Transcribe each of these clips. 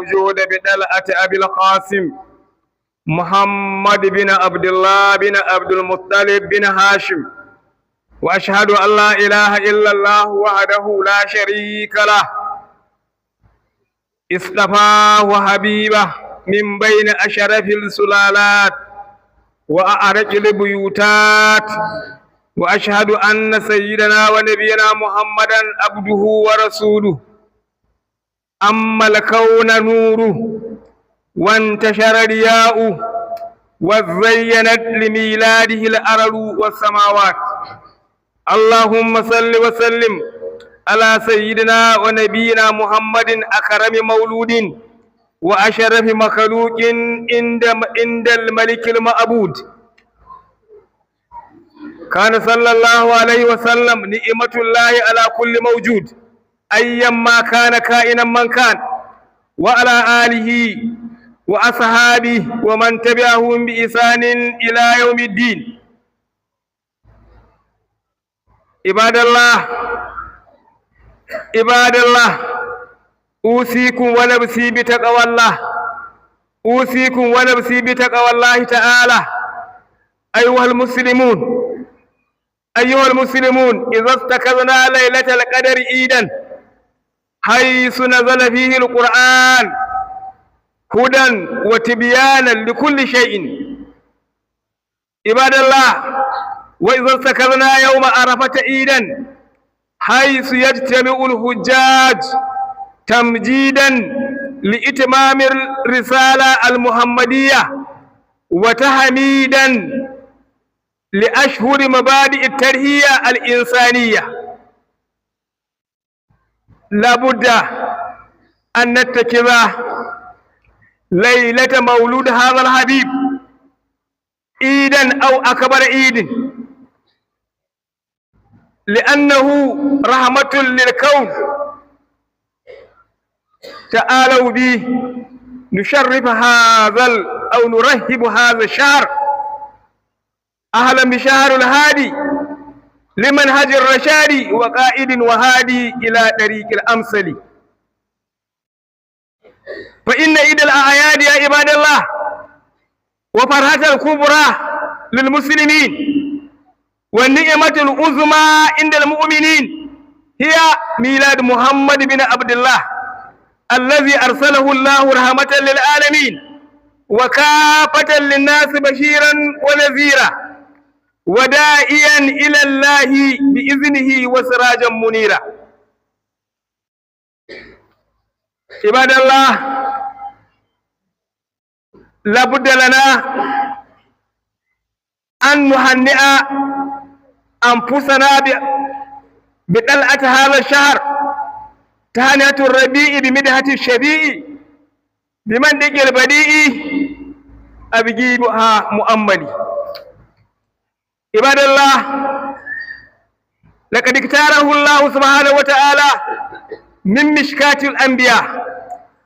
الوجود بدلعة أبي القاسم محمد بن عبد الله بن عبد المطلب بن هاشم، وأشهد أن لا إله إلا الله وحده لا شريك له، اصطفاه وحبيبه من بين أشرف السلالات وأعرق البيوتات، وأشهد أن سيدنا ونبينا محمدا عبده ورسوله، أما الكون نوره وانتشر رياؤه وزينت لميلاده الأرض والسماوات. اللهم صل وسلم على سيدنا ونبينا محمد أكرم مولود وأشرف مخلوق عند الملك المعبود. كان صلى الله عليه وسلم نعمة الله على كل موجود أيما كان كائنا من كان، وعلى آله وأصحابه ومن تبعهم بإحسان إلى يوم الدين. عباد الله، أوصيكم ونفسي بتقوى الله، أوصيكم ونفسي بتقوى الله تعالى. أيها المسلمون، إذا استكذنا ليلة القدر عيدا حيث نزل فيه القرآن هدى وتبيانا لكل شيء. عباد الله، وإذا استكذنا يوم عرفة عيدا حيث يجتمع الحجاج تمجيدا لإتمام الرسالة المحمدية وتحميدا لأشهر مبادئ التربية الإنسانية، لابد أن نتخذ ليلة مولود هذا الحبيب عيدا أو أكبر عيد، لأنه رحمة للكون. تعالوا به نشرف أو نرحب هذا الشهر. أهلا بشهر الهادي لمنهج الرشاد وقائد وهادي إلى طريق الأمثل. فإن عيد الأعياد يا عباد الله وفرحة الكبرى للمسلمين والنعمة العظمى عند المؤمنين هي ميلاد محمد بن عبد الله الذي أرسله الله رحمة للعالمين وكافة للناس بشيرا ونذيرا وداعيا إلى الله بإذنه وسراجا منيرا. عباد الله، لابد لنا أن نهنئ أنفسنا بطلعة هذا الشهر، تهنئة الربيع بمدحة الشفيع بمنطق البديع أبجيبها مؤملي. عباد الله، لقد اختاره الله سبحانه وتعالى من مشكاة الأنبياء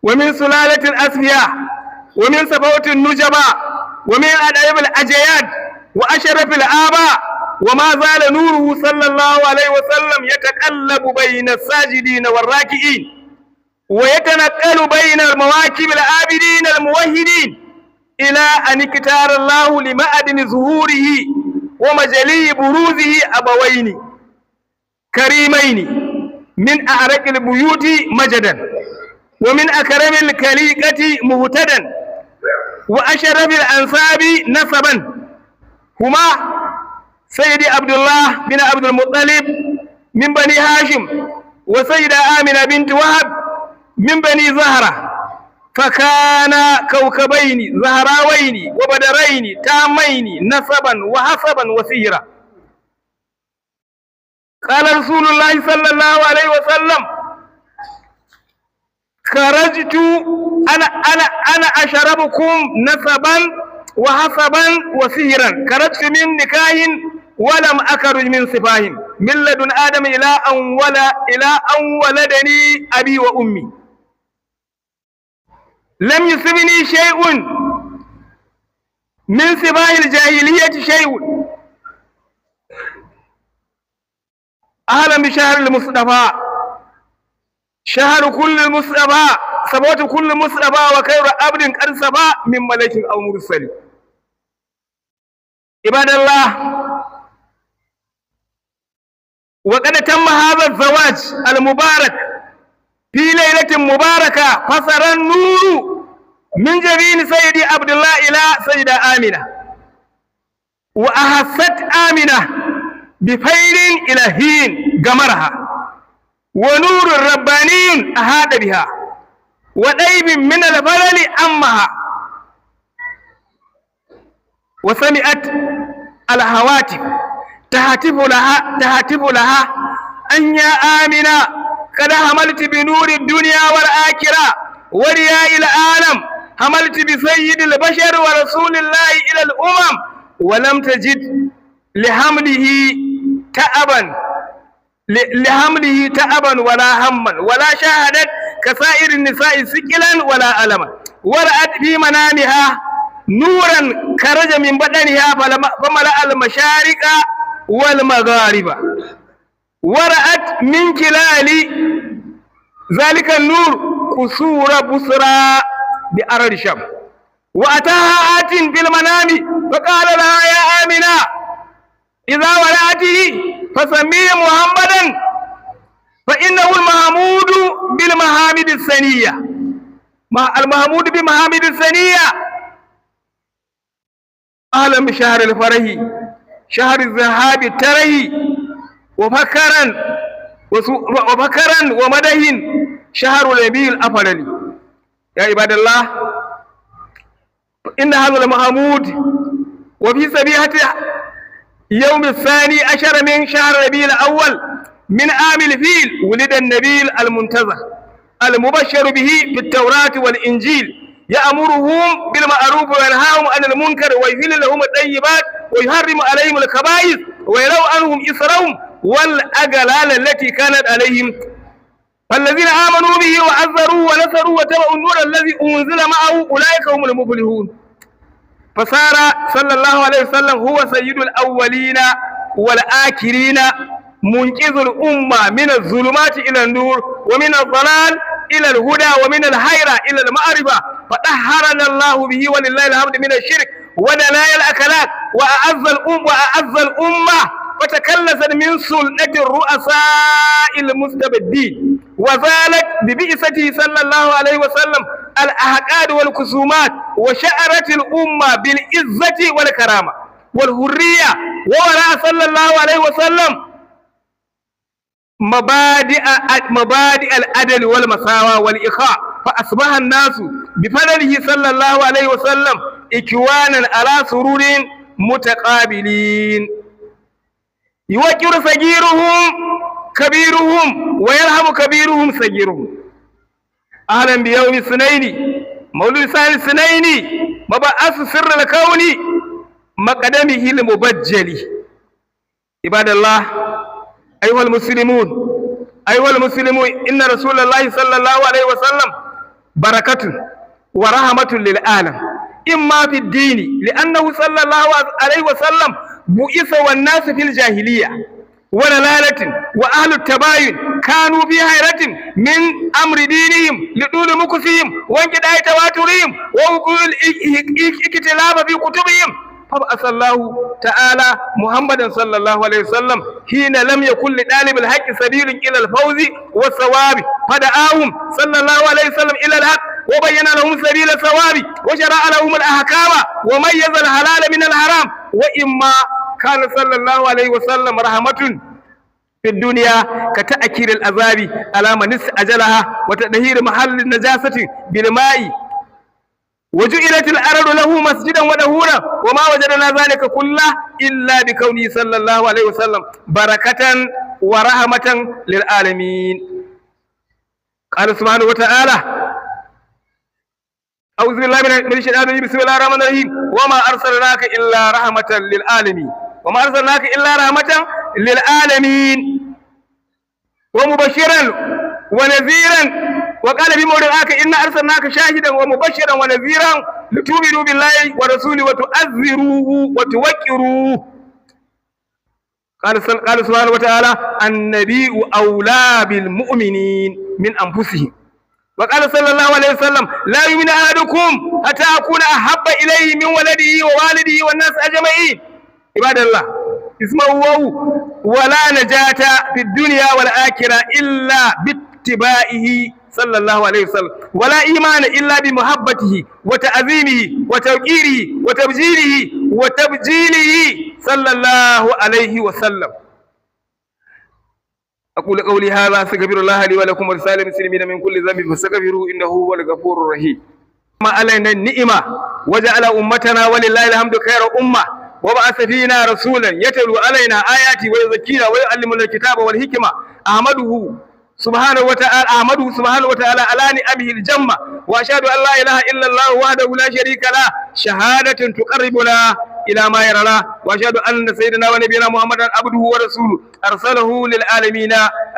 ومن سلالة الأصفياء ومن صفوة النجباء ومن أدب الأجياد وأشرف الآباء، وما زال نوره صلى الله عليه وسلم يتقلب بين الساجدين والراكعين ويتنقل بين المواكب العابدين الموحدين، إلى أن اختار الله لمعدن ظهوره ومجلي بروزه أبوين كريمين من أعرق البيوت مجدا ومن أكرم الكليقة مهتدا وأشرف الأنساب نسبا، هما سيد عبد الله بن عبد المطلب من بني هاشم وسيدة آمنة بنت وهب من بني زهرة، فكان كوكبين زهراوين وبدرين تامين نسبا وحسبا وسيرا. قال رسول الله صلى الله عليه وسلم: خرجت أنا أشربكم نسبا وحسبا وسيرا، خرجت من نكاح ولم أخرج من سفاه، من لدن آدم إلى أن ولدني أبي وأمي، لم يصبني شيء من سفاه الجاهلية شيء. أهلا بشهر المصطفى، شهر كل المصطفى ثبوت كل مصطفى وخير عبد قد صفى من ملك أو مرسل. عباد الله، وقد تم هذا الزواج المبارك في ليلة مباركة، فسر النور من جبين سيدي عبد الله إلى سيدة آمنة، وأحست آمنة بخير إلهي قمرها، ونور رباني أحاط بها، وطيب من الفلل أمها، وسمعت الهواتف تهتف لها أن يا آمنة قد حملت بنور الدنيا والآخرة ورياء العالم، حملت بسيد البشر ورسول الله إلى الأمم، ولم تجد لحمله تأبا ولا هما، ولا شاهدت كسائر النساء سكلا ولا ألما، ورأت في منامها نورا خرج من بدنها فملأ المشارق والمغارب، ورأت من خلال ذلك النور قصور بصرى بأرض الشام، وأتاها آت في المنام فقال لها يا آمنة إذا ولعته فسميه محمدا فإنه المحمود بالمحامد الثانية، المحمود بمحامد الثانية. أهلا بشهر الفرح، شهر الذهاب الترهي، وفكرا ومده شهر ربيع الأفضل. يا عباد الله، إن هذا المحمود وفي سبيحة يوم 12 من شهر ربيع الأول من عام الفيل ولد النبي المنتظر المبشر به في التوراة والإنجيل، يأمرهم بالمعروف وينهاهم عن المنكر ويحل لهم الطيبات ويحرم عليهم الخبائث ويروا عنهم إثرهم والأغلال التي كانت عليهم، فالذين آمنوا به وعزروه ونصروا واتبعوا النور الذي أنزل معه أولئك هم المفلحون. فصار صلى الله عليه وسلم هو سيد الأولين والآخرين، منقذ الأمة من الظلمات إلى النور، ومن الضلال إلى الهدى، ومن الحيرة إلى المعرفة، فطهرنا الله به ولله الحمد من الشرك ودنايا الأكلات، وأعز الأمة وتكلست من سلطة الرؤساء المستبدين، وزالت ببئسته صلى الله عليه وسلم الأحقاد والخصومات، وشعرت الأمة بالعزة والكرامة والحرية، ووراء صلى الله عليه وسلم مبادئ العدل والمساواة والإخاء، فأصبح الناس بفضله صلى الله عليه وسلم إخوانا على سرور متقابلين، يوقر صغيرهم كبيرهم ويرحم كبيرهم صغيرهم. أهلا بيوم الاثنين مولود ثاني الاثنين مبعث سر الكون مقدمه المبجل. عباد الله، أيها المسلمون، إن رسول الله صلى الله عليه وسلم بركة ورحمة للعالم، إما في الدين لأنه صلى الله عليه وسلم بؤس والناس في الجاهلية وللالة، وأهل التباين كانوا في حيرة من أمر دينهم لطول مكثهم وانقطاع تواترهم ووقوع الاختلاف في كتبهم، فبعث الله تعالى محمدا صلى الله عليه وسلم حين لم يكن لطالب الحق سبيل إلى الفوز والثواب، فدعاهم صلى الله عليه وسلم إلى الحق وبين لهم سبيل الثواب وشرع لهم الأحكام وميز الحلال من الحرام. وإما كان صلى الله عليه وسلم رحمة في الدنيا كتأكير العذاب على من استعجلها وتطهير محل النجاسة بالماء، وجعلت الأرض له مسجدا وطهورا، وما وجدنا ذلك كله إلا بكونه صلى الله عليه وسلم بركة ورحمة للعالمين. قال سبحانه وتعالى: أعوذ بالله من الشيطان الرجيم، بسم الله الرحمن الرحيم، وما أرسلناك إلا رحمة للعالمين، وما أرسلناك إلا رحمة للعالمين ومبشرا ونذيرا. وقال في موضع آخر: إنا أرسلناك شاهدا ومبشرا ونذيرا لتؤمنوا بالله ورسوله وتعزروه وتوقروه. قال سبحانه وتعالى: النبي أولى بالمؤمنين من أنفسهم وقال صلى الله عليه وسلم لا يؤمن أحدكم حتى أكون أحب إليه من ولده ووالده والناس أجمعين. عباد الله اسمعوا، ولا نجاة في الدنيا والآخرة إلا باتباعه صلى الله عليه وسلم، ولا إيمان إلا بمحبته وتعظيمه وتوقيره وتبجيله صلى الله عليه وسلم. أقول قولي هذا أستغفر الله لي ولكم ولسائر المسلمين من كل ذنب فاستغفروه إنه هو الغفور الرحيم. ما علينا النعمة وجعل أمتنا ولله الحمد خير أمة، وبعث فينا رسولا يتلو علينا آياته ويزكينا ويعلمنا الكتاب والحكمة. أحمده سبحانه وتعالى على نعمه الجمة، وأشهد أن لا إله إلا الله وحده لا شريك له شهادة تقربنا إلى ما يرى الله، وأشهد أن سيدنا ونبينا محمدا عبده ورسوله أرسله للعالمين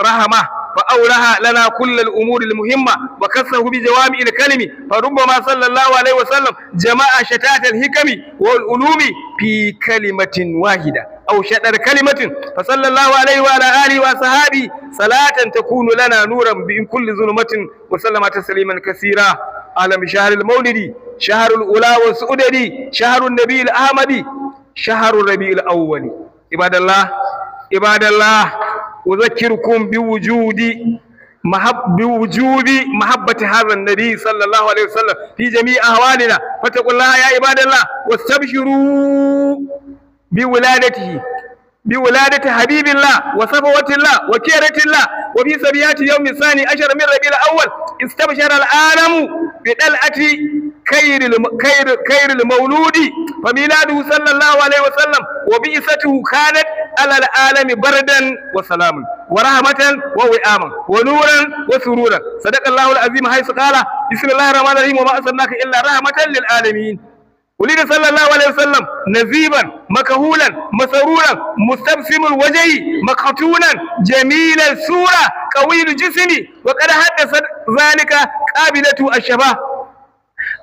رحمة، فأولها لنا كل الأمور المهمة وكسه بجوامع الكلم، فربما صلى الله عليه وسلم جمع شتات الحكم والعلوم في كلمة واحدة أو شطر كلمة، فصلى الله عليه وعلى آله وصحابه صلاة تكون لنا نورا من كل ظلمة، وسلم تسليما كثيرا. أهلا بشهر المولد، شهر الأولى والسؤدد، شهر النبي الأحمد، شهر الربيع الأول. عباد الله أذكركم بوجود محبة هذا النبي صلى الله عليه وسلم في جميع أحوالنا، فاتقوا الله يا عباد الله واستبشروا بولادة حبيب الله وصفوة الله وكيرة الله. وفي سبيات يوم الثاني عشر من ربيع الأول استبشر العالم بطلعة خير المولود، فميلاده صلى الله عليه وسلم وبعثته كانت على العالم بردا وسلاما ورحمة ووئاما ونورا وسرورا. صدق الله العظيم حيث قال بسم الله الرحمن الرحيم وما أرسلناك إلا رحمة للعالمين. ولد صلى الله عليه وسلم نزيبا مكهولا مسرورا مستبسم الوجه مقتونا جميل الصورة قوي الجسم، وقد حدثت ذلك قابلة الشباب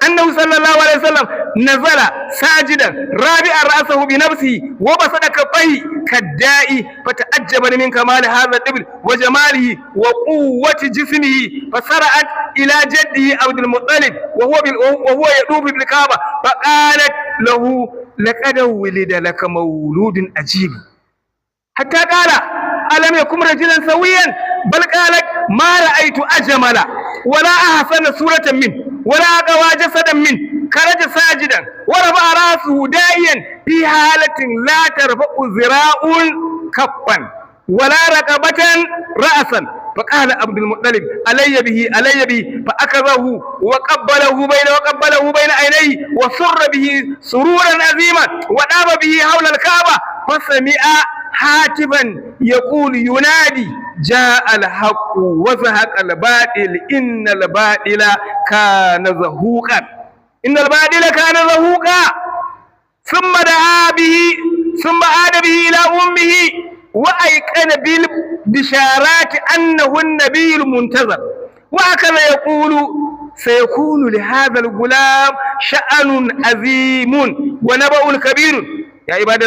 أنه صلى الله عليه وسلم نزل ساجدا رابعا رأسه بنفسه وبسط كفيه كالداء، فتعجب من كمال هذا الطفل وجماله وقوة جسمه، فسرعت إلى جده عبد المطلب وهو يطوف بالكعبة، فقالت له لقد ولد لك مولود عجيب، حتى قال ألم يكن رجلا سويا، بل قالت ما رأيت أجمل ولا أحسن صورة منه ولا أقوى جسدا منه. خرج ساجدا ورفع رأسه داعيا في حالة لا ترفع ذراع كفا ولا رقبة رأسا، فقال عبد المطلب علي به، فأخذه وقبله بين عينيه وسر به سرورا عظيما وطاف به حول الكعبة، فسمع هاتفا يقول ينادي جاء الحق وزهق الباطل إن الباطل كان زهوقا ثم عاد به إلى أمه وأيقن بالبشارات أنه النبي المنتظر، وهكذا يقول سيكون لهذا الغلام شأن عظيم ونبأ كبير. يا عباد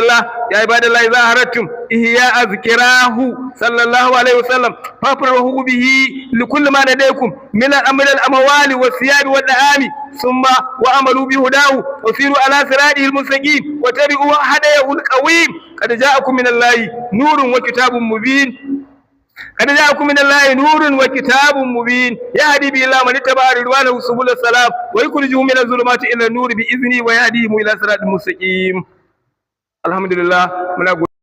الله إذا أردتم إحياء ذكراه صلى الله عليه وسلم فافرحوا به لكل ما لديكم من الأموال والثياب والطعام، ثم وعملوا بهداه وسيروا على صراطه المستقيم واتبعوا هديه القويم. قد جاءكم من الله نور وكتاب مبين يهدي به الله من اتبع رضوانه سبل السلام ويخرجهم من الظلمات إلى النور بإذنه ويهديهم إلى صراط مستقيم. Alhamdulillah muna